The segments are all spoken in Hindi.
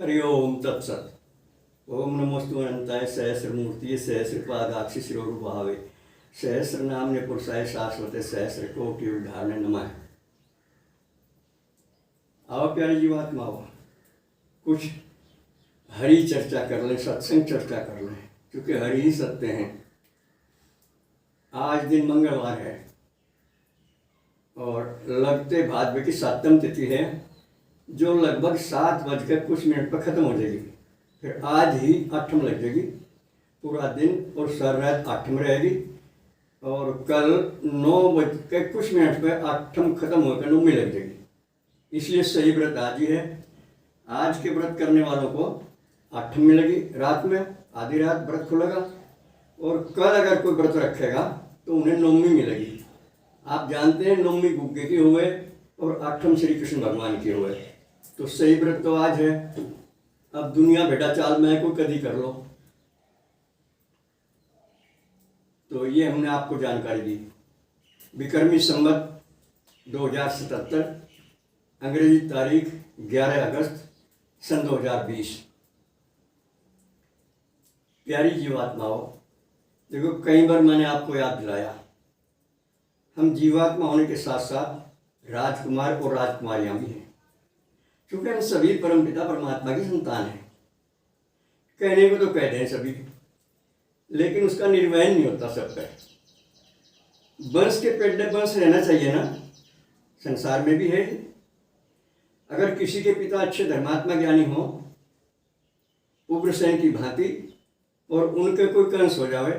हरि ओम तत्सत। ओम नमोस्तु अनंताय सहस्रमूर्ति सहस्रपादाक्षि शिरोरुभावे सहस्र नाम्ने पुरुषाय शाश्वते सहस्र कोटि उद्धारण नमः। आओ प्यारे जीवात्माओ, कुछ हरि चर्चा कर लें, सत्संग चर्चा कर लें, क्योंकि हरि ही सत्य हैं। आज दिन मंगलवार है और लगते भाद्र की 7वीं तिथि है, जो लगभग 7 बजकर कुछ मिनट पर ख़त्म हो जाएगी। फिर आज ही 8 लग जाएगी पूरा दिन, और सर रात 8 रहेगी, और कल 9 बजकर कुछ मिनट पर 8 ख़त्म होकर 9 लग जाएगी। इसलिए सही व्रत आज ही है। आज के व्रत करने वालों को 8 मिलेगी रात में, आधी रात व्रत खुलेगा, और कल अगर कोई व्रत रखेगा तो उन्हें 9वीं मिलेगी। आप जानते हैं 9वीं गुग्गे की हुए और 8 श्री कृष्ण भगवान की हुए, तो सही व्रत तो आज है। अब दुनिया भेड़ा चाल में है, कोई कभी कर लो। तो ये हमने आपको जानकारी दी। विक्रमी संवत 2077, अंग्रेजी तारीख 11 अगस्त सन 2020। प्यारी जीवात्माओं, देखो कई बार मैंने आपको याद दिलाया, हम जीवात्मा होने के साथ साथ राजकुमार और राजकुमारियां भी हैं, क्योंकि हम सभी परमपिता परमात्मा की संतान हैं। कहने को तो कह दें सभी, लेकिन उसका निर्वहन नहीं होता सब पर। वंश के पेट में वंश रहना चाहिए ना, संसार में भी है। अगर किसी के पिता अच्छे धर्मात्मा ज्ञानी हो, उग्रसेन की भांति, और उनके कोई कंस हो जावे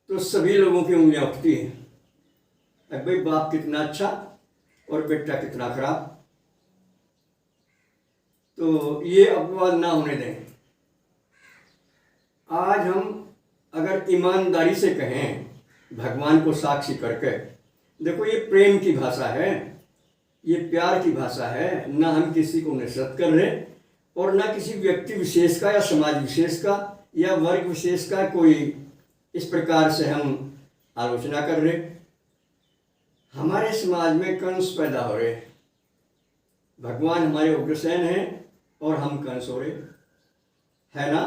तो सभी लोगों की उंगलियां उठती हैं। अब भाई बाप कितना अच्छा और बेटा कितना खराब, तो ये अपवाद ना होने दें। आज हम अगर ईमानदारी से कहें, भगवान को साक्षी करके, देखो ये प्रेम की भाषा है, ये प्यार की भाषा है। ना हम किसी को नफरत कर रहे, और ना किसी व्यक्ति विशेष का या समाज विशेष का या वर्ग विशेष का कोई इस प्रकार से हम आलोचना कर रहे। हमारे समाज में कंस पैदा हो रहे, भगवान हमारे उग्रसेन हैं और हम कंस हो रहे, है ना।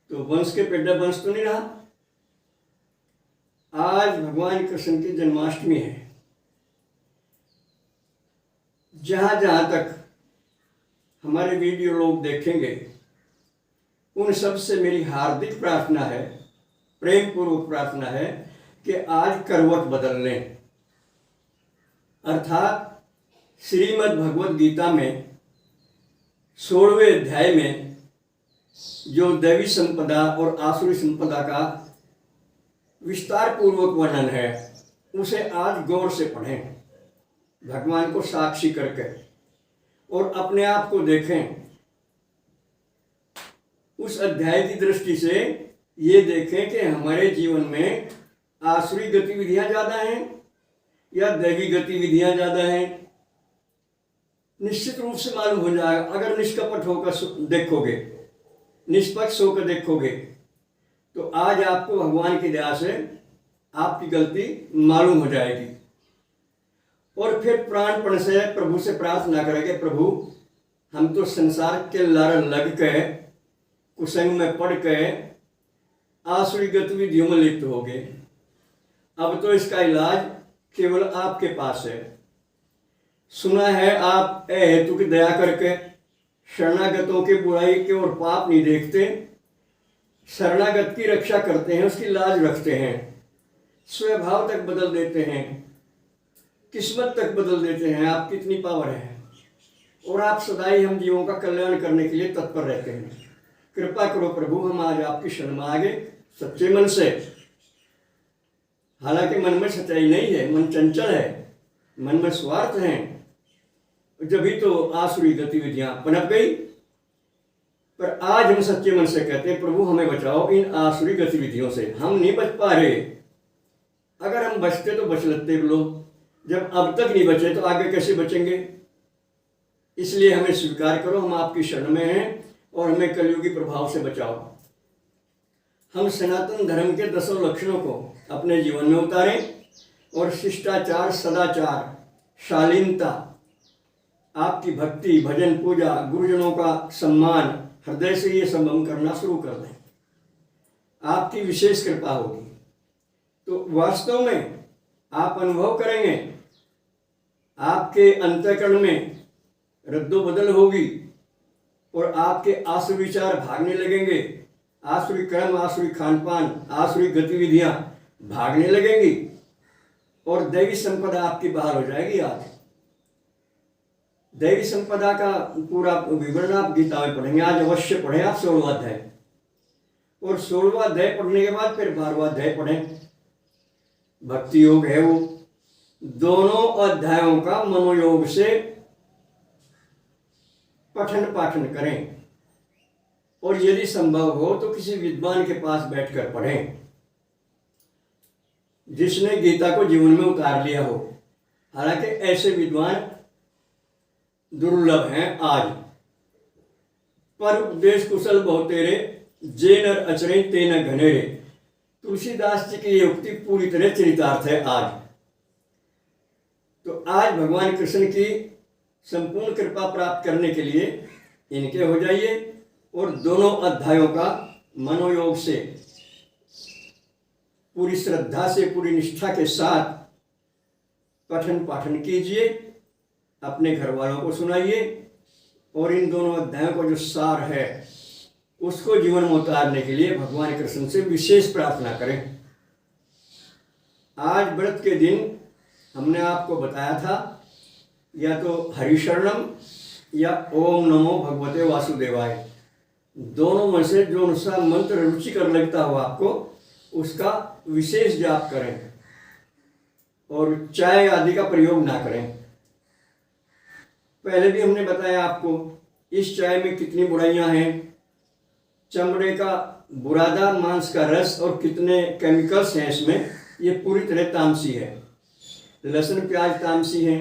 तो वंश के पेट में वंश तो नहीं रहा। आज भगवान कृष्ण की जन्माष्टमी है। जहां जहां तक हमारे वीडियो लोग देखेंगे, उन सब से मेरी हार्दिक प्रार्थना है, प्रेम पूर्वक प्रार्थना है कि आज करवट बदल लें। अर्थात श्रीमद् भगवद गीता में 16वें अध्याय में जो दैवी संपदा और आसुरी संपदा का विस्तार पूर्वक वर्णन है, उसे आज गौर से पढ़ें, भगवान को साक्षी करके, और अपने आप को देखें। उस अध्याय की दृष्टि से ये देखें कि हमारे जीवन में आसुरी गतिविधियां ज़्यादा हैं या दैवी गतिविधियां ज़्यादा हैं। निश्चित रूप से मालूम हो जाएगा अगर निष्कपट होकर देखोगे, निष्पक्ष होकर देखोगे, तो आज आपको भगवान की दया से आपकी गलती मालूम हो जाएगी। और फिर प्राणपण से प्रभु से प्रार्थना करेंगे, प्रभु हम तो संसार के लड़ लग के, कुसंग में पड़ के आसुरी गतिविधियों में लिप्त हो गए। अब तो इसका इलाज केवल आपके पास है। सुना है आप हेतु की दया करके शरणागतों की बुराई के और पाप नहीं देखते, शरणागत की रक्षा करते हैं, उसकी लाज रखते हैं, स्वभाव तक बदल देते हैं, किस्मत तक बदल देते हैं। आप कितनी पावर है, और आप सदाई हम जीवों का कल्याण करने के लिए तत्पर रहते हैं। कृपा करो प्रभु, हम आज आपकी शरण में आ गए सच्चे मन से। हालांकि मन में सच्चाई नहीं है, मन चंचल है, मन में स्वार्थ है, जब भी तो आसुरी गतिविधियां पनप गई। पर आज हम सच्चे मन से कहते हैं, प्रभु हमें बचाओ इन आसुरी गतिविधियों से। हम नहीं बच पा रहे, अगर हम बचते तो बच लेते लोग, जब अब तक नहीं बचे तो आगे कैसे बचेंगे। इसलिए हमें स्वीकार करो, हम आपकी शरण में हैं, और हमें कलयुगी प्रभाव से बचाओ। हम सनातन धर्म के 10 लक्षणों को अपने जीवन में उतारें, और शिष्टाचार, सदाचार, शालीनता, आपकी भक्ति, भजन, पूजा, गुरुजनों का सम्मान, हृदय से ये सब हम करना शुरू कर दें, आपकी विशेष कृपा होगी। तो वास्तव में आप अनुभव करेंगे, आपके अंतःकरण में रद्दोबदल होगी और आपके आसुरी विचार भागने लगेंगे, आसुरी कर्म, आसुरी खानपान, आसुरी गतिविधियां भागने लगेंगी और दैवी संपदा आपकी बहाल हो जाएगी। आज दैवी संपदा का पूरा विवरण आप गीता में पढ़ेंगे, आज अवश्य पढ़ें आप 16वां अध्याय, और 16वां अध्याय पढ़ने के बाद फिर 12वां अध्याय पढ़ें। भक्ति योग है वो, दोनों अध्यायों का मनोयोग से पठन पाठन करें और यदि संभव हो तो किसी विद्वान के पास बैठकर पढ़ें जिसने गीता को जीवन में उतार लिया हो। हालांकि ऐसे विद्वान दुर्लभ हैं आज। पर उपदेश कुशल बहुतेरे, जे नर अचरे ते न घनेरे। तुलसीदास जी की ये उक्ति पूरी तरह चरितार्थ है आज। तो आज भगवान कृष्ण की संपूर्ण कृपा प्राप्त करने के लिए इनके हो जाइए और दोनों अध्यायों का मनोयोग से, पूरी श्रद्धा से, पूरी निष्ठा के साथ पठन पाठन कीजिए, अपने घर वालों को सुनाइए और इन दोनों अध्यायों का जो सार है उसको जीवन में उतारने के लिए भगवान कृष्ण से विशेष प्रार्थना करें। आज व्रत के दिन हमने आपको बताया था या तो हरिशरणम या ओम नमो भगवते वासुदेवाय, दोनों में से जो सा मंत्र रुचिकर लगता हो आपको उसका विशेष जाप करें और चाय आदि का प्रयोग ना करें। पहले भी हमने बताया आपको इस चाय में कितनी बुराइयां हैं, चमड़े का बुरादा, मांस का रस और कितने केमिकल्स हैं इसमें, ये पूरी तरह तामसी है। लहसुन प्याज तामसी है,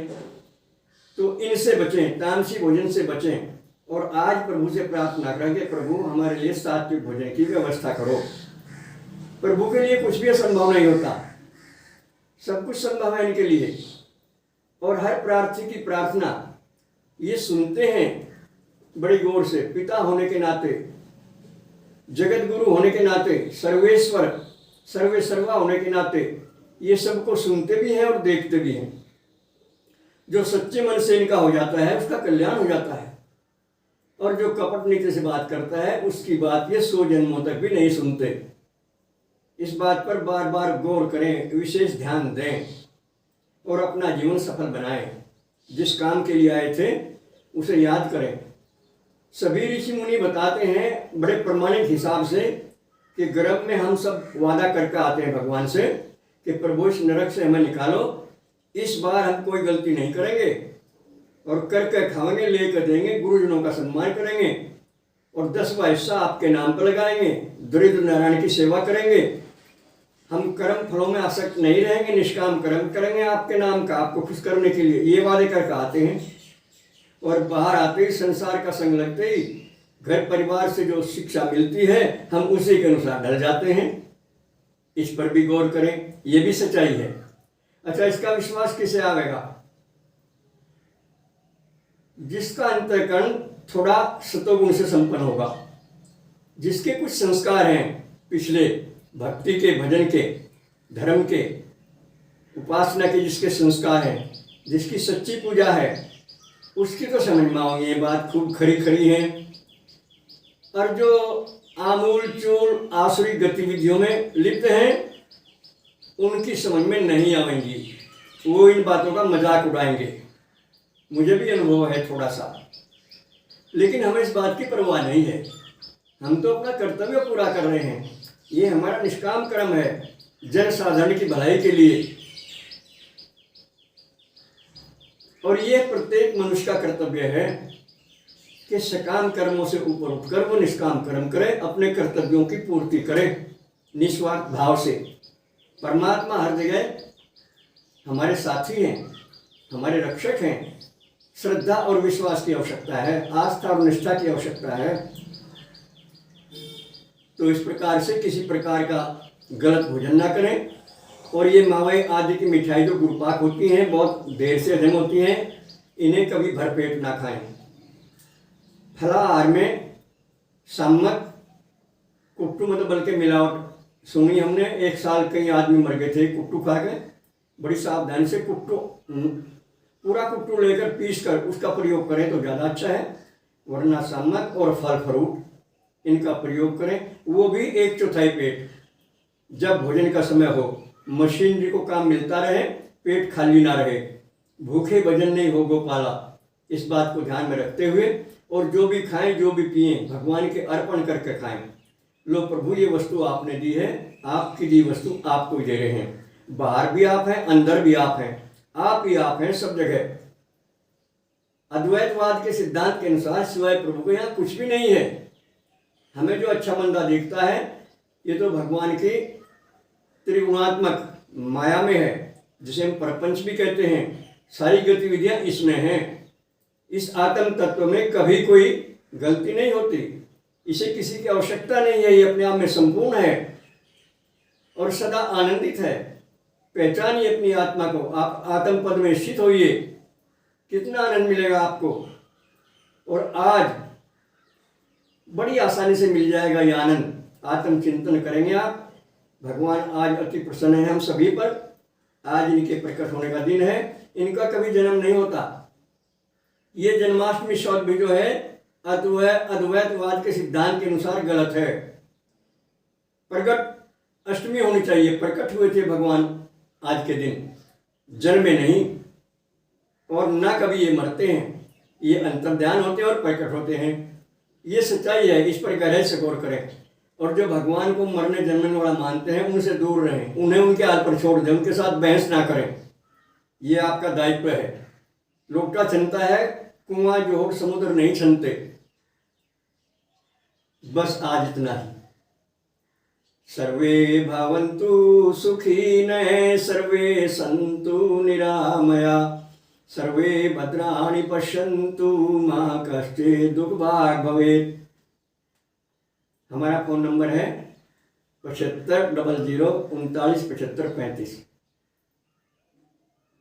तो इनसे बचें, तामसी भोजन से बचें और आज प्रभु से प्रार्थना करें कि प्रभु हमारे लिए सात्विक भोजन की व्यवस्था करो। प्रभु के लिए कुछ भी असंभव नहीं होता, सब कुछ संभव है इनके लिए। और हर प्रार्थी की प्रार्थना ये सुनते हैं बड़ी गौर से, पिता होने के नाते, जगत गुरु होने के नाते, सर्वेश्वर सर्वे सर्वा होने के नाते ये सबको सुनते भी हैं और देखते भी हैं। जो सच्चे मन से इनका हो जाता है उसका कल्याण हो जाता है, और जो कपट नीति से बात करता है उसकी बात ये 100 जन्मों तक भी नहीं सुनते। इस बात पर बार बार गौर करें, विशेष ध्यान दें और अपना जीवन सफल बनाएं। जिस काम के लिए आए थे उसे याद करें। सभी ऋषि मुनि बताते हैं बड़े प्रमाणिक हिसाब से कि गर्भ में हम सब वादा करके आते हैं भगवान से कि प्रभु इस नरक से हमें निकालो, इस बार हम कोई गलती नहीं करेंगे और करके खाएंगे, लेकर देंगे, गुरुजनों का सम्मान करेंगे और 10वां हिस्सा आपके नाम पर लगाएंगे, दरिद्र नारायण की सेवा करेंगे, हम कर्म फलों में आसक्त नहीं रहेंगे, निष्काम कर्म करेंगे आपके नाम का, आपको खुश करने के लिए। ये वादे करके आते हैं और बाहर आते ही, संसार का संग लगते ही, घर परिवार से जो शिक्षा मिलती है हम उसी के अनुसार ढल जाते हैं। इस पर भी गौर करें, ये भी सच्चाई है। अच्छा, इसका विश्वास किसे आवेगा? जिसका अंतःकरण थोड़ा सतोगुण से संपन्न होगा, जिसके कुछ संस्कार हैं पिछले, भक्ति के, भजन के, धर्म के, उपासना के जिसके संस्कार हैं, जिसकी सच्ची पूजा है, उसकी तो समझ में आओगे ये बात खूब खरी खरी है। और जो आमूल चूल आसुरी गतिविधियों में लिप्त हैं उनकी समझ में नहीं आएंगी, वो इन बातों का मजाक उड़ाएंगे। मुझे भी अनुभव है थोड़ा सा, लेकिन हमें इस बात की परवाह नहीं है। हम तो अपना कर्तव्य पूरा कर रहे हैं, ये हमारा निष्काम कर्म है जन साधारण की भलाई के लिए, और ये प्रत्येक मनुष्य का कर्तव्य है कि सकाम कर्मों से ऊपर उठकर वो निष्काम कर्म करे, अपने कर्तव्यों की पूर्ति करे निस्वार्थ भाव से। परमात्मा हर जगह हमारे साथी हैं, हमारे रक्षक हैं। श्रद्धा और विश्वास की आवश्यकता है, आस्था और निष्ठा की आवश्यकता है। तो इस प्रकार से किसी प्रकार का गलत भोजन ना करें। और ये मावे आदि की मिठाई जो गुरुपाक होती हैं बहुत देर से हजम होती हैं, इन्हें कभी भरपेट ना खाएं। फलाहार में सम्मत कुट्टू मतलब बल्कि मिलावट सुनी हमने, 1 साल कई आदमी मर गए थे कुट्टू खा के। बड़ी सावधानी से कुट्टू पूरा कुट्टू लेकर पीस कर उसका प्रयोग करें तो ज़्यादा अच्छा है, वरना सम्मत और फल फ्रूट इनका प्रयोग करें, वो भी 1/4 पेट। जब भोजन का समय हो, मशीनरी को काम मिलता रहे, पेट खाली ना रहे, भूखे भजन नहीं हो गोपाला, इस बात को ध्यान में रखते हुए और जो भी खाएं जो भी पिएं भगवान के अर्पण करके खाएं। लो प्रभु ये वस्तु आपने दी है, आपकी दी वस्तु आपको दे रहे हैं, बाहर भी आप हैं अंदर भी आप हैं, आप ही आप हैं सब जगह। अद्वैतवाद के सिद्धांत के अनुसार सिवाय प्रभु को यहाँ कुछ भी नहीं है। हमें जो अच्छा मंदा दिखता है ये तो भगवान की त्रिगुणात्मक माया में है, जिसे हम प्रपंच भी कहते हैं। सारी गतिविधियां इसमें हैं। इस आत्म तत्व में कभी कोई गलती नहीं होती, इसे किसी की आवश्यकता नहीं है, ये अपने आप में संपूर्ण है और सदा आनंदित है। पहचानिए अपनी आत्मा को, आप आत्म पद में स्थित होइए, कितना आनंद मिलेगा आपको। और आज बड़ी आसानी से मिल जाएगा ये आनंद। आत्मचिंतन करेंगे आप, भगवान आज अति प्रसन्न है हम सभी पर। आज इनके प्रकट होने का दिन है, इनका कभी जन्म नहीं होता। ये जन्माष्टमी शब्द भी जो है अद्वैतवाद के सिद्धांत के अनुसार गलत है। प्रकट अष्टमी होनी चाहिए, प्रकट हुए थे भगवान आज के दिन, जन्मे नहीं। और ना कभी ये मरते हैं, ये अंतर्ध्यान होते हैं और प्रकट होते हैं। ये सच्चाई है, इस पर गहराई से गौर करें। और जो भगवान को मरने जन्मने वाला मानते हैं उनसे दूर रहें, उन्हें उनके हाल पर छोड़ दें, उनके साथ बहस ना करें। ये आपका दायित्व है। लोटा छनता है, कुआं जोहर समुद्र नहीं छनते। बस आज इतना ही। सर्वे भवन्तु सुखिनः, सर्वे सन्तु निरामया, सर्वे भद्राणि पश्यन्तु, मा कश्चित् दुःखभाग् भवेत्। हमारा फ़ोन नंबर है 7500 39 75 35।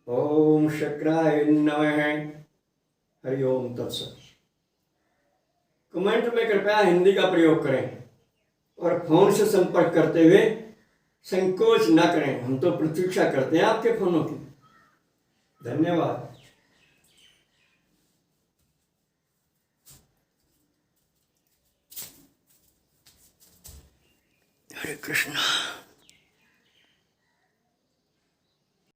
ओम शक्राय नमः। हरि ओम तत्सत। कमेंट में कृपया हिंदी का प्रयोग करें और फोन से संपर्क करते हुए संकोच न करें, हम तो प्रतीक्षा करते हैं आपके फोनों की। धन्यवाद। हरे कृष्णा।